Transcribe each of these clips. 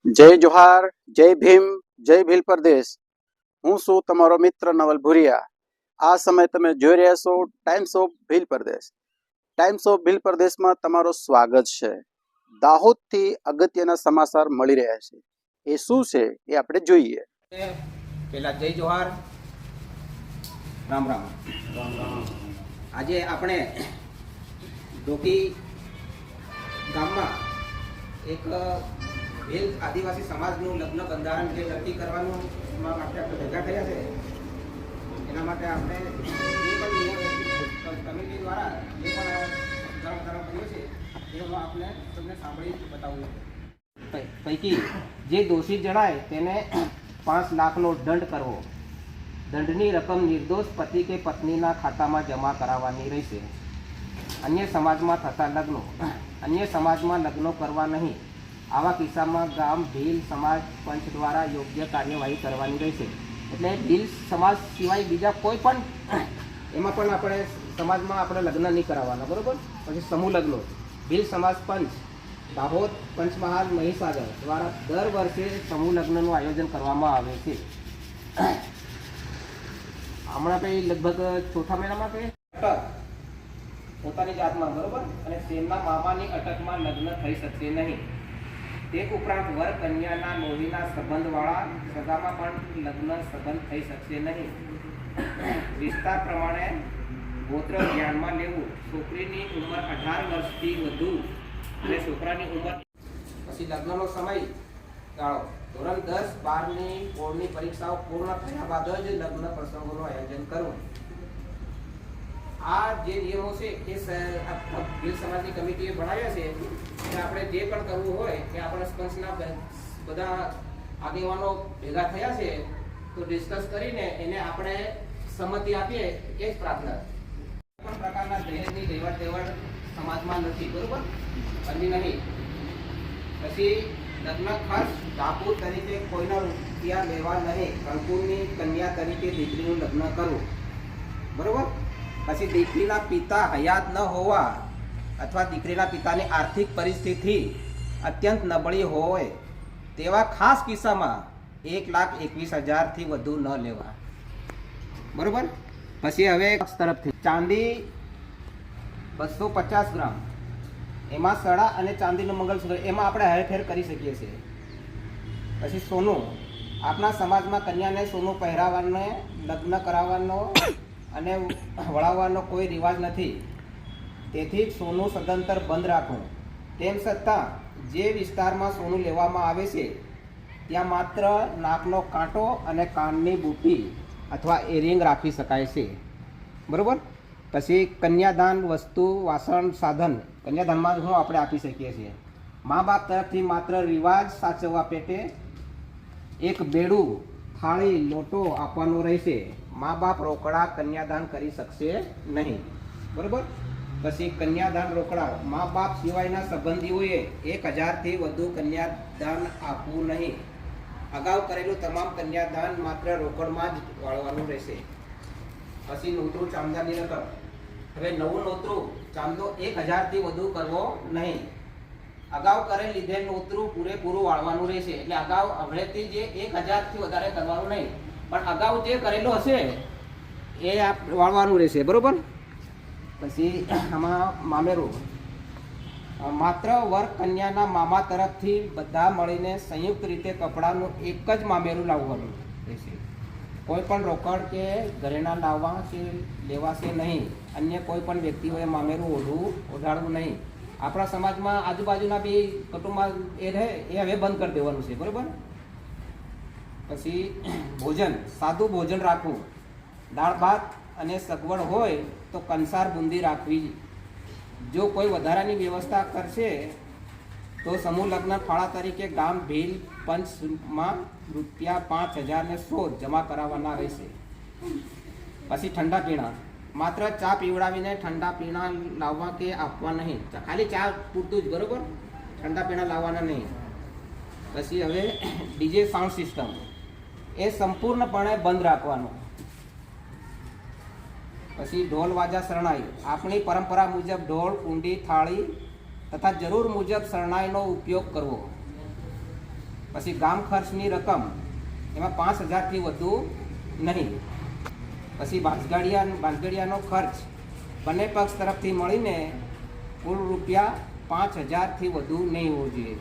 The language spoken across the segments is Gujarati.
જય જોહાર, જય ભીમ, જય ભીલ પ્રદેશ. હું છું તમારો મિત્ર નવલ ભુરિયા. આ સમય તમે જોઈ રહ્યા છો times of Bhil Pradesh. Times of Bhil પ્રદેશમાં તમારું સ્વાગત છે. દાહોદથી અગત્યના સમાચાર મળી રહ્યા છે. એ શું છે એ આપણે જોઈએ. પહેલા જય જોહાર, રામ રામ. આજે આપણે ઢોકી ગામમાં એક ભીલ આદિવાસી સમાજનું લગ્ન બંધારણ જે નક્કી કરવાનું માટે આપણે ભેગા થયા છે. એના માટે આપણે જે પણ કમિટી દ્વારા જે પણ ધર્મ કર્યો છે એ હું આપણે તમને સાંભળી બતાવું. પૈકી જે દોષી જણાય તેને 5 લાખનો દંડ કરવો. દંડની રકમ નિર્દોષ પતિ કે પત્નીના ખાતામાં જમા કરાવવાની રહેશે. અન્ય સમાજમાં લગ્નો કરવા નહીં. આવા કિસ્સામાં ગામ ભીલ સમાજ પંચ દ્વારા યોગ્ય કાર્યવાહી કરવાની રહેશે. એટલે ભીલ સમાજ સિવાય બીજા કોઈ પણ એમાં પણ આપણે સમાજમાં આપણે લગ્ન નહીં કરાવવાના, બરાબર. પછી સમૂહ લગ્નો ભીલ સમાજ પંચ દાહોદ પંચમહાલ મહીસાગર દ્વારા દર વર્ષે સમૂહ લગ્નનું આયોજન કરવામાં આવે છે. હમણાં કંઈ લગભગ ચોથા મહિનામાં કંઈ અટક પોતાની જાતમાં, બરોબર, અને તેમના મામાની અટકમાં લગ્ન થઈ શકશે નહીં. તે ઉપરાંત વર કન્યાના લોહીના સંબંધવાળા સગામાં પણ લગ્ન સંબંધ થઈ શકશે નહીં. વિસ્તાર પ્રમાણે ગોત્ર ધ્યાનમાં લેવું. છોકરીની ઉંમર 18 વર્ષથી વધુ અને છોકરાની ઉંમર. પછી લગ્નનો સમય ગાળો. ધોરણ 10, 12ની બોર્ડની પરીક્ષાઓ પૂર્ણ થયા બાદ જ લગ્ન પ્રસંગોનું આયોજન કરવું. આ જે નિયમો છે એ ભીલ સમાજની કમિટીએ બનાવ્યા છે. અને આપણે જે પણ કરવું હોય કે આપણે સ્પંચના બધા આગેવાનો ભેગા થયા છે તો ડિસ્કસ કરીને એને આપણે સંમતિ આપીએ, એ જ પ્રાર્થના. કોઈ પણ પ્રકારના દહેજની લેવડ દેવડ સમાજમાં નથી, બરોબર, બની નહીં. પછી લગ્ન ખર્ચ ડાકુ તરીકે કોઈના રૂપિયા લેવા નહીં. કંકુની કન્યા તરીકે દીકરીનું લગ્ન કરવું, બરોબર. પછી દીકરીના પિતા હયાત ન હોવા અથવા દીકરીના પિતાની આર્થિક પરિસ્થિતિ અત્યંત નબળી હોય તેવા ખાસ કિસ્સામાં 1,21,000થી વધુ ન લેવા, બરોબર. પછી હવે તરફથી ચાંદી 250 ગ્રામ, એમાં સડા અને ચાંદીનું મંગળસૂત્ર, એમાં આપણે હેરફેર કરી શકીએ છીએ. પછી સોનું, આપણા સમાજમાં કન્યાને સોનું પહેરાવવાનો, લગ્ન કરાવવાનો અને વળાવવાનો કોઈ રિવાજ નથી. તેથી સોનું સદંતર બંધ રાખવું. તેમ છતાં જે વિસ્તારમાં સોનું લેવામાં આવે છે ત્યાં માત્ર નાકનો કાંટો અને કાનની બુટ્ટી અથવા એરિંગ રાખી શકાય છે, બરાબર. પછી કન્યાદાન વસ્તુ, વાસણ, સાધન કન્યાદાનમાં શું આપણે આપી શકીએ છીએ. મા બાપ તરફથી માત્ર રિવાજ સાચવવા પેટે એક બેડું, થાળી, લોટો આપવાનો રહેશે. મા બાપ રોકડા કન્યાદાન કરી શકશે નહીં, બરાબર. પછી કન્યાદાન રોકડા, મા બાપ સિવાયના સંબંધીઓએ 1,000થી વધુ કન્યાદાન આપવું નહીં. અગાઉ કરેલું તમામ કન્યાદાન માત્ર રોકડમાં જ વાળવાનું રહેશે. પછી નોતરું, ચાંદાની રકમ. હવે નવું નોતરું ચાંદો 1,000થી વધુ કરવો નહીં. અગાઉ કરેલ લીધેલ નોતરું પૂરેપૂરું વાળવાનું રહેશે. એટલે અગાઉ હવેથી જે 1,000થી વધારે કરવાનું નહીં, પણ અગાઉ જે કરેલું હશે એ વાળવાનું રહેશે, બરોબર. પછી આમાં મામેરું, માત્ર વર કન્યાના મામા તરફથી બધા મળીને સંયુક્ત રીતે કપડાનું એક જ મામેરું લાવવાનું રહેશે. કોઈ પણ રોકડ કે ઘરેણા લાવવા કે લેવાશે નહીં. અન્ય કોઈ પણ વ્યક્તિઓએ મામેરું ઓઢાડવું નહીં. આપણા સમાજમાં આજુબાજુના બી કુટુંબમાં એ રહે એ હવે બંધ કરી દેવાનું છે, બરાબર. પછી ભોજન, સાદું ભોજન રાખવું. દાળ ભાત અને સગવડ હોય તો કંસાર બુંદી રાખવી. જો કોઈ વધારાની વ્યવસ્થા કરશે તો સમૂહ લગ્ન ફાળા તરીકે ગામ ભીલ પંચમાં ₹5,016 જમા કરાવવાના રહેશે. પછી ઠંડા પીણા, માત્ર ચા પીવડાવીને ઠંડા પીણા લાવવા કે આપવા નહીં. ખાલી ચા પૂરતું જ, બરોબર, ઠંડા પીણા લાવવાના નહીં. પછી હવે ડીજે સાઉન્ડ સિસ્ટમ એ સંપૂર્ણપણે બંધ રાખવાનું. પછી ઢોલ વાજા શરણાઈ, આપણી પરંપરા મુજબ ઢોલ, કુંડી, થાળી તથા જરૂર મુજબ શરણાઈનો ઉપયોગ કરવો. પછી ગામ ખર્ચની રકમ એમાં 5,000થી વધુ નહીં. પછી બાંધગડિયાનો ખર્ચ બંને પક્ષ તરફથી મળીને કુલ રૂપિયા 5,000થી વધુ નહીં હોવો જોઈએ.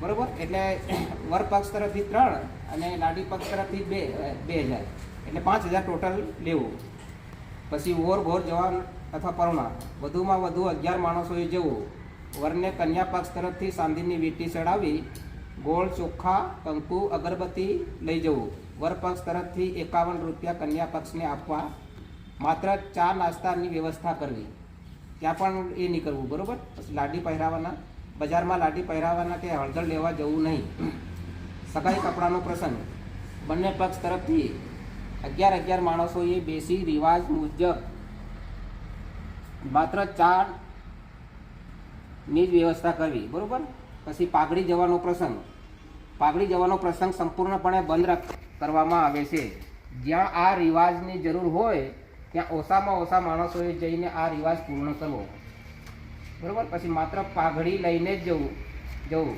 બરોબર? એટલે વર પક્ષ તરફથી 3 અને લાડી પક્ષ તરફથી 2,000 એટલે 5,000 ટોટલ લેવું. પછી ઓર ઘોર જવાન અથવા પરુણા વધુમાં વધુ 11 માણસોએ જવું. વરને કન્યા પક્ષ તરફથી ચાંદીની વીંટી ચડાવી ગોળ ચોખા કંકુ અગરબત્તી લઈ જવું. વર પક્ષ તરફથી 51 રૂપિયા કન્યા પક્ષને આપવા. માત્ર ચા નાસ્તાની વ્યવસ્થા કરવી, ત્યાં પણ એ નહીં કરવું. બરાબર? પછી લાડી પહેરાવાના, બજારમાં લાડી પહેરાવાના કે હળદર લેવા જવું નહીં. સગાઈ કપડાનો પ્રસંગ બંને પક્ષ તરફથી 11 માણસોએ બેસી રિવાજ મુજબ માત્ર ચાની જ વ્યવસ્થા કરવી. બરાબર? પછી પાઘડી જવાનો પ્રસંગ સંપૂર્ણપણે બંધ કરવામાં આવે છે. જ્યાં આ રિવાજની જરૂર હોય ત્યાં ઓછામાં ઓછા માણસોએ જઈને આ રિવાજ પૂર્ણ કરવો. બરાબર? પછી માત્ર પાઘડી લઈને જ જવું.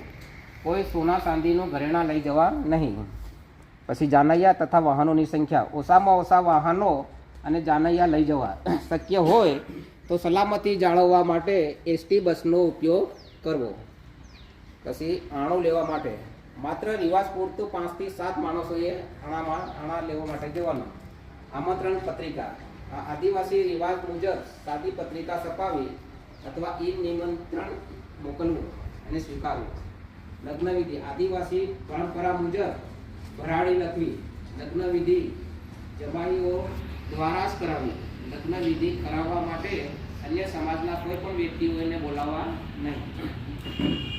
કોઈ સોના ચાંદીનું ઘરેણાં લઈ જવા નહીં. પછી જાનૈયા તથા વાહનોની સંખ્યા ઓછામાં ઓછા વાહનો અને જાનૈયા લઈ જવા. શક્ય હોય તો સલામતી જાળવવા માટે એસટી બસનો ઉપયોગ કરવો. પછી આણું લેવા માટે માત્ર રિવાજ પૂરતું 5 થી 7 માણસોએ આણા લેવા માટે જવાનું. આમંત્રણ પત્રિકા આદિવાસી રિવાજ મુજબ સાદી પત્રિકા છપાવી અથવા નિમંત્રણ મોકલવું અને સ્વીકારવું. લગ્ન વિધિ આદિવાસી પરંપરા મુજબ ભરાડી લખવી. લગ્ન વિધિ જમાઈઓ દ્વારા જ કરાવવી. લગ્ન વિધિ કરાવવા માટે અન્ય સમાજના કોઈ પણ વ્યક્તિઓને બોલાવવા નહીં.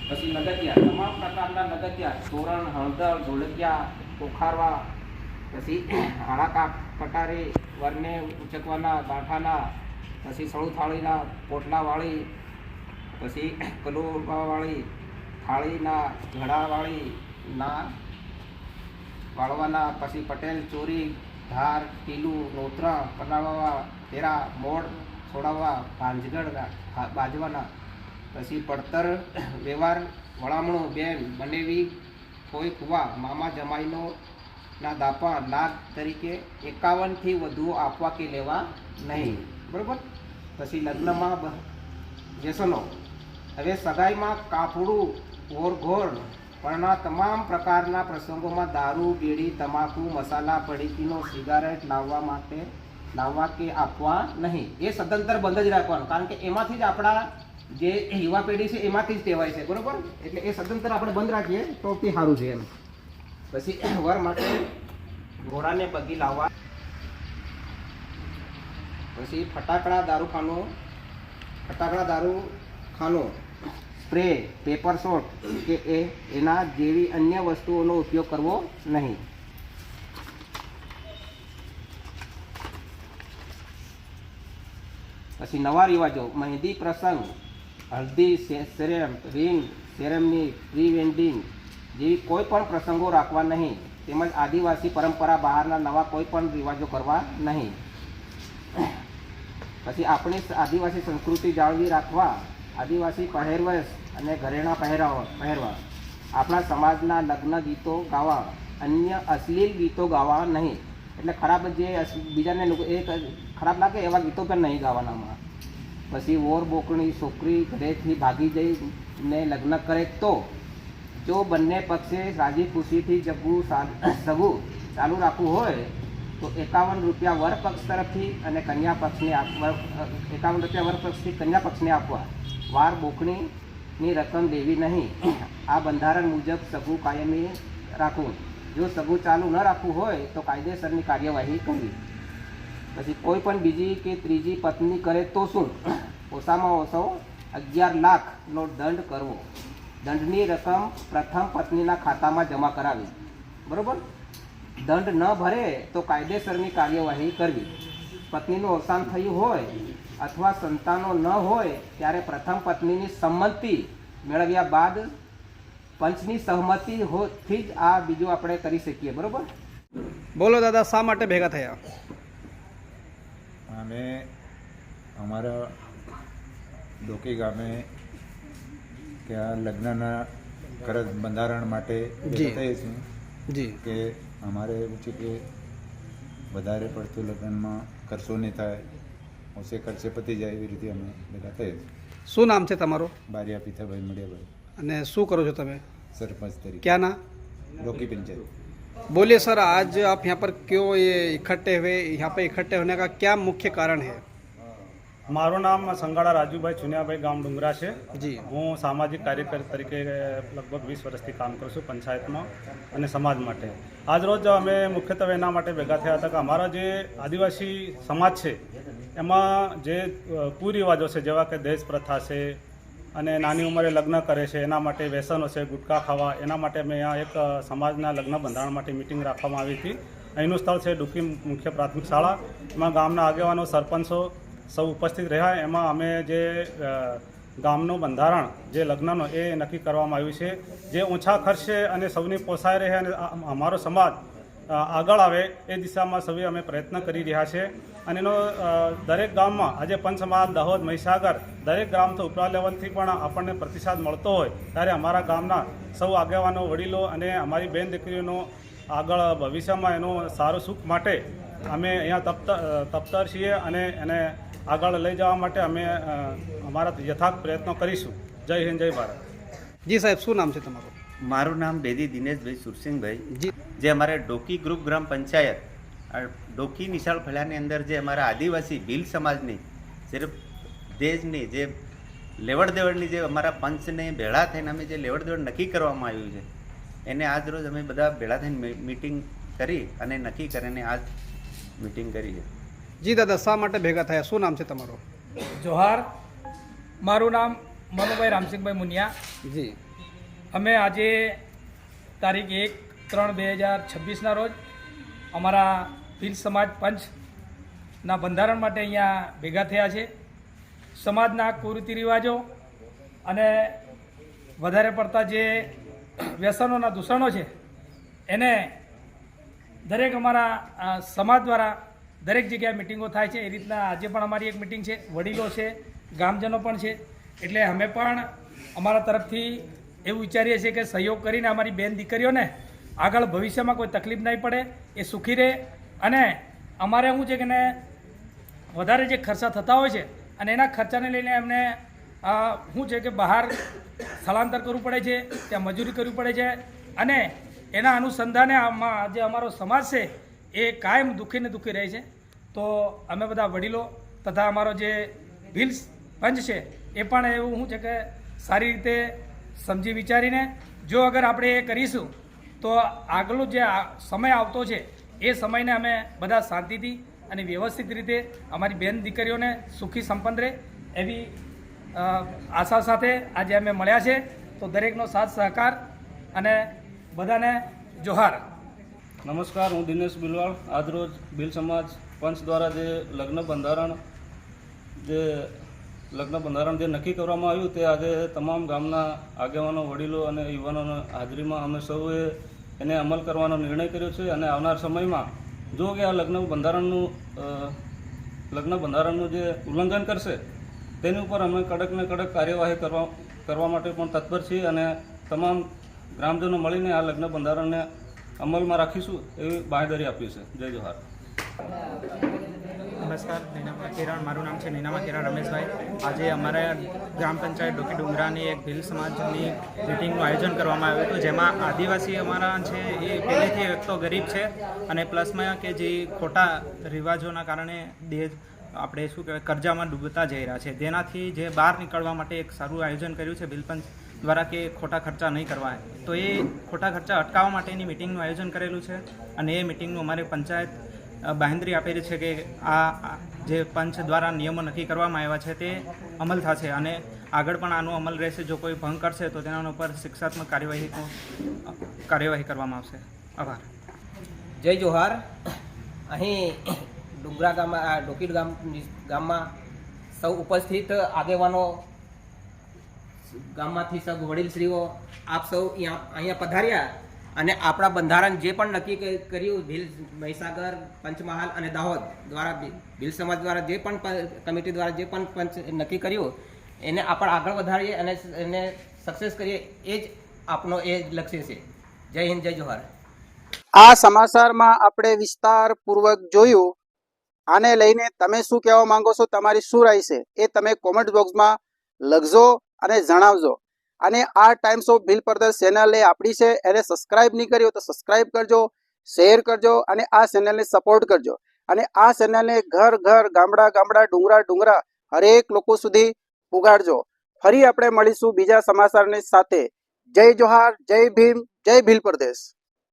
પછી લગતિયા તમામ પ્રકારના લગતિયા તોરણ, હળદર, ઢોલકિયા, પોખારવા, પછી હાડાકા પટારે, વરને ઉચકવાના, ગાંઠાના, પછી સળુ થાળીના, પોટલાવાળી, પછી કલોવાવાળી, થાળીના, ઘડાવાળી ના વાળવાના, પછી પટેલ ચોરી, ધાર, ટીલું, નોતરા બનાવવા, તેરા, મોડ છોડાવવા, ભાંજગઢ બાજવાના, પછી પડતર વ્યવહાર, વળામણું, બેન બનેવી, કોઈ કુવા, મામા જમાઈનો ના દાપા લાગ તરીકે 51થી વધુ આપવા કે લેવા નહીં. બરાબર? પછી લગ્નમાં વ્યસનો હવે સગાઈમાં કાફડું, ઓરઘોર પરના તમામ પ્રકારના પ્રસંગોમાં દારૂ, બીડી, તમાકુ, મસાલા, પડીકીનો, સિગારેટ લાવવા કે આપવા નહીં. એ સદંતર બંધ જ રાખવાનું, કારણ કે એમાંથી જ આપણા જે યુવા પેઢી છે એમાંથી જ ટેવાય છે. બરાબર? એટલે એ સદંતર આપણે બંધ રાખીએ તો તે સારું છે એમ. પછી વર માટે ઘોડાને પગી લાવવા. પછી ફટાકડા દારૂખાનું, સ્પ્રે, પેપર શોટ કે એના જેવી અન્ય વસ્તુઓનો ઉપયોગ કરવો નહીં. પછી નવા રિવાજો મહેંદી પ્રસંગ, હલ્દી, રિંગ સેરેમની, પ્રી વેડિંગ જેવી કોઈ પણ પ્રસંગો રાખવા નહીં. તેમજ આદિવાસી પરંપરા બહારના નવા કોઈ પણ રિવાજો કરવા નહીં. પછી આપણી આદિવાસી સંસ્કૃતિ જાળવી રાખવા આદિવાસી પહેરવેશ અને ઘરેણાં પહેરવા. આપણા સમાજના લગ્ન ગીતો ગાવા, અન્ય અશ્લીલ ગીતો ગાવા નહીં. એટલે ખરાબ જે બીજાને એ ખરાબ લાગે એવા ગીતો પણ નહીં ગાવાના. પછી વોર બોકણી છોકરી ઘરેથી ભાગી જઈને લગ્ન કરે તો જો બંને પક્ષે રાજી ખુશીથી સગું ચાલુ રાખવું હોય તો 51 રૂપિયા વર પક્ષ તરફથી અને કન્યા પક્ષને 51 રૂપિયા વર પક્ષથી કન્યા પક્ષને આપવા. વાર બોકણીની રકમ દેવી નહીં. આ બંધારણ મુજબ સગું કાયમી રાખવું. જો સગું ચાલુ ન રાખવું હોય તો કાયદેસરની કાર્યવાહી કરવી. પછી કોઈ પણ બીજી કે ત્રીજી પત્ની કરે તો શું? ઓછામાં ઓછો 11 લાખનો દંડ કરવો. દંડની રકમ પ્રથમ પત્નીના ખાતામાં જમા કરાવી. બરાબર? દંડ ન ભરે તો કાયદેસરની કાર્યવાહી કરવી. પત્નીનું અવસાન થયું હોય અથવા સંતાનો ન હોય ત્યારે પ્રથમ પત્નીની સંમતિ મેળવ્યા બાદ પંચની સહમતિથી જ આ બીજું આપણે કરી શકીએ. બરાબર? બોલો દાદા, શા માટે ભેગા થયા? અમે અમારા ડોકી ગામે ત્યાં લગ્નના ફરજ બંધારણ માટે જી. થઈએ છીએ જી કે અમારે એવું છે કે વધારે પડતું લગ્નમાં ખર્ચો નહીં થાય, ઓછે ખર્ચે પતી જાય એવી રીતે અમે ભેગા થઈએ છીએ. શું નામ છે તમારું બારિયા પીથાભાઈ મળ્યાભાઈ, અને શું કરો છો તમે? सरपंच तरीके क्या ना लोकी पंचायत. बोलिए सर, आज आप यहाँ पर क्यों ये इकट्ठे हुए? यहाँ पे इकट्ठे होने का क्या मुख्य कारण है? મારું નામ સંગાડા રાજુભાઈ ચુનિયાભાઈ, ગામ ડુંગરા છે. જી. હું સામાજિક કાર્યકર તરીકે લગભગ 20 વર્ષથી કામ કરું છું પંચાયતમાં અને સમાજ માટે. આજરોજ અમે મુખ્યત્વે એના માટે ભેગા થયા હતા કે અમારા જે આદિવાસી સમાજ છે એમાં જે કુરિવાજો છે, જેવા કે દહેજ પ્રથા છે અને નાની ઉંમરે લગ્ન કરે છે, એના માટે વ્યસનો છે, ગુટખા ખાવા, એના માટે અમે અહીંયા એક સમાજના લગ્ન બંધારણ માટે મિટિંગ રાખવામાં આવી હતી. અહીંનું સ્થળ છે ડુકી મુખ્ય પ્રાથમિક શાળા. એમાં ગામના આગેવાનો, સરપંચો સૌ ઉપસ્થિત રહ્યા. એમાં અમે જે ગામનું બંધારણ જે લગ્નનો એ નક્કી કરવામાં આવ્યું છે, જે ઓછા ખર્ચે અને સૌની પોસાય રહે અને અમારો સમાજ આગળ આવે એ દિશામાં સૌએ અમે પ્રયત્ન કરી રહ્યા છે. અને એનો દરેક ગામમાં આજે પંચમહાલ, દાહોદ, મહીસાગર દરેક ગ્રામથી ઉપલા લેવલથી પણ આપણને પ્રતિસાદ મળતો હોય ત્યારે અમારા ગામના સૌ આગેવાનો, વડીલો અને અમારી બેન દીકરીઓનો આગળ ભવિષ્યમાં એનું સારું સુખ માટે અમે અહીંયા તપતર છીએ અને એને આગળ લઈ જવા માટે અમે અમારા યથાર્થ પ્રયત્નો કરીશું. જય હિન્દ, જય ભારત. જી સાહેબ, શું નામ છે તમારું? મારું નામ બેદી દિનેશભાઈ સુરસિંહભાઈ. જી. જે અમારે ડોકી ગ્રુપ ગ્રામ પંચાયત ડોકી નિશાળ ફળિયાની અંદર જે અમારા આદિવાસી ભીલ સમાજની સિર્ફ દેશની જે લેવડ દેવડની જે અમારા પંચને ભેળા થઈને અમે જે લેવડ દેવડ નક્કી કરવામાં આવ્યું છે એને આજ રોજ અમે બધા ભેળા થઈને મિટિંગ કરી અને નક્કી કરીને આજ મિટિંગ કરી છે. જી દાદા, શા માટે ભેગા થયા? શું નામ છે તમારું? જોહાર, મારું નામ મનુભાઈ રામસિંહભાઈ મુનિયા. જી. અમે આજે તારીખ 1/3/2026ના રોજ અમારા ભીલ સમાજ પંચના બંધારણ માટે અહીંયા ભેગા થયા છે. સમાજના કુરીતિ રિવાજો અને વધારે પડતા જે વ્યસનોના દૂષણો છે એને દરેક અમારા સમાજ દ્વારા દરેક જગ્યાએ મિટિંગો થાય છે. એ રીતના આજે પણ અમારી એક મિટિંગ છે. વડીલો છે, ગામજનો પણ છે. એટલે અમે પણ અમારા તરફથી એવું વિચારીએ છીએ કે સહયોગ કરીને અમારી બેન દીકરીઓને આગળ ભવિષ્યમાં કોઈ તકલીફ નહીં પડે, એ સુખી રહે. અને અમારે શું છે કે ને વધારે જે ખર્ચા થતા હોય છે અને એના ખર્ચાને લઈને એમને શું છે કે બહાર સ્થળાંતર કરવું પડે છે, ત્યાં મજૂરી કરવી પડે છે અને એના અનુસંધાને જે અમારો સમાજ છે એ કાયમ દુઃખી ને દુઃખી રહે છે. તો અમે બધા વડીલો તથા અમારો જે ભીલ પંચ છે એ પણ એવું શું છે કે સારી રીતે સમજી વિચારીને જો અગર આપણે એ કરીશું તો આગલો જે સમય આવતો છે એ સમયને અમે બધા શાંતિથી અને વ્યવસ્થિત રીતે અમારી બેન દીકરીઓને સુખી સંપન્ન રહે એવી આશા સાથે આજે અમે મળ્યા છે. તો દરેકનો સાથ સહકાર અને બધાને જોહાર. નમસ્કાર, હું દિનેશ બિલવાળ. આજરોજ ભીલ સમાજ પંચ દ્વારા જે લગ્ન બંધારણ જે નક્કી કરવામાં આવ્યું તે આજે તમામ ગામના આગેવાનો, વડીલો અને યુવાનોની હાજરીમાં અમે સૌએ એને અમલ કરવાનો નિર્ણય કર્યો છે. અને આવનાર સમયમાં જો કે આ લગ્ન બંધારણનું જે ઉલ્લંઘન કરશે તેની ઉપર અમે કડક ને કડક કાર્યવાહી કરવા માટે પણ તત્પર છીએ અને તમામ ગ્રામજનો મળીને આ લગ્ન બંધારણને અમલમાં રાખીશું એવી બાંહેધરી આપી છે. જય જોહાર. નમસ્કાર, મારું નામ છે નૈનામા કેરા રમેશભાઈ. આજે અમારા ગ્રામ પંચાયત ડોકી ડુંગરાની એક ભીલ સમાજની મિટિંગનું આયોજન કરવામાં આવ્યું હતું, જેમાં આદિવાસી અમારા છે એ પહેલેથી એક તો ગરીબ છે અને પ્લસમાં કે જે ખોટા રિવાજોના કારણે દહેજ આપણે શું કહેવાય કર્જામાં ડૂબતા જઈ રહ્યા છે, જેનાથી જે બહાર નીકળવા માટે એક સારું આયોજન કર્યું છે ભીલ પંચ દ્વારા કે ખોટા ખર્ચા નહીં કરવા. તો એ ખોટા ખર્ચા અટકાવવા માટેની મિટિંગનું આયોજન કરેલું છે અને એ મિટિંગનું અમારે પંચાયત બાંહેધરી આપેલી છે કે આ જે પંચ દ્વારા નિયમો નક્કી કરવામાં આવ્યા છે તે અમલ થશે અને આગળ પણ આનો અમલ રહેશે. જો કોઈ ભંગ કરશે તો તેના ઉપર શિક્ષાત્મક કાર્યવાહી કરવામાં આવશે. આભાર. જય જોહાર. અહીં ડુંગરા ગામમાં ડોકી ગામમાં સૌ ઉપસ્થિત આગેવાનો, ગામમાંથી સૌ વડીલશ્રીઓ આપ સૌ અહીંયા પધાર્યા અને આપણા બંધારણ જે પણ નક્કી કર્યું ભીલ, મહીસાગર, પંચમહાલ અને દાહોદ દ્વારા ભીલ સમાજ દ્વારા જે પણ કમિટી દ્વારા જે પણ પંચ નક્કી કર્યું એને આપણે આગળ વધારીએ અને એને સક્સેસ કરીએ એ જ આપનો એ જ લક્ષ્ય છે. જય હિન્દ, જય જોહાર. આ સમાચારમાં આપણે વિસ્તારપૂર્વક જોયું. આને લઈને તમે શું કહેવા માંગો છો, તમારી શું રાય છે એ તમે કોમેન્ટ બોક્સમાં લખજો અને જણાવજો. અને આ times of Bhil Pradesh channel એ આપણી છે, એને સબસ્ક્રાઇબ નહીં કરી હોય તો સબસ્ક્રાઇબ કરજો, શેર કરજો અને આ ચેનલને સપોર્ટ કરજો. અને આ ચેનલને ઘર ઘર, ગામડા ગામડા, ડુંગરા ડુંગરા હરેક લોકો સુધી પુગાડજો. ફરી આપણે મળીશું બીજા સમાચારની સાથે. જય જોહાર, જય ભીમ, જય ભીલ પ્રદેશ.